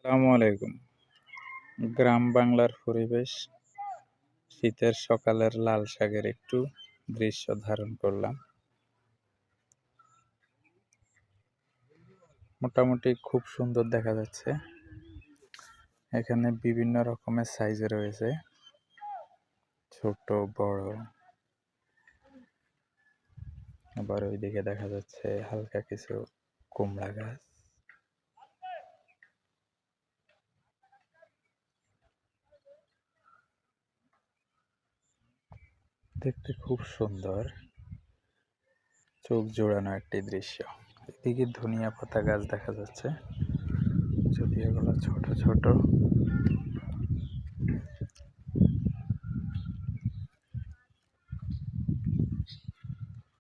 আসসালামু আলাইকুম। গ্রাম বাংলার পরিবেশ, শীতের সকালের লাল শাকের একটু দৃশ্য ধারণ করলাম। মোটামুটি খুব সুন্দর দেখা যাচ্ছে। এখানে বিভিন্ন রকমের সাইজে রয়েছে, ছোট বড়। আবার ওইদিকে দেখা যাচ্ছে হালকা কিছু কুমড়া গাছ। দেখতে খুব সুন্দর, চোখ জোড়ানো একটি দৃশ্য। এদিকে ধনিয়া পাতা গাছ দেখা যাচ্ছে, যদি এগুলো ছোট ছোট।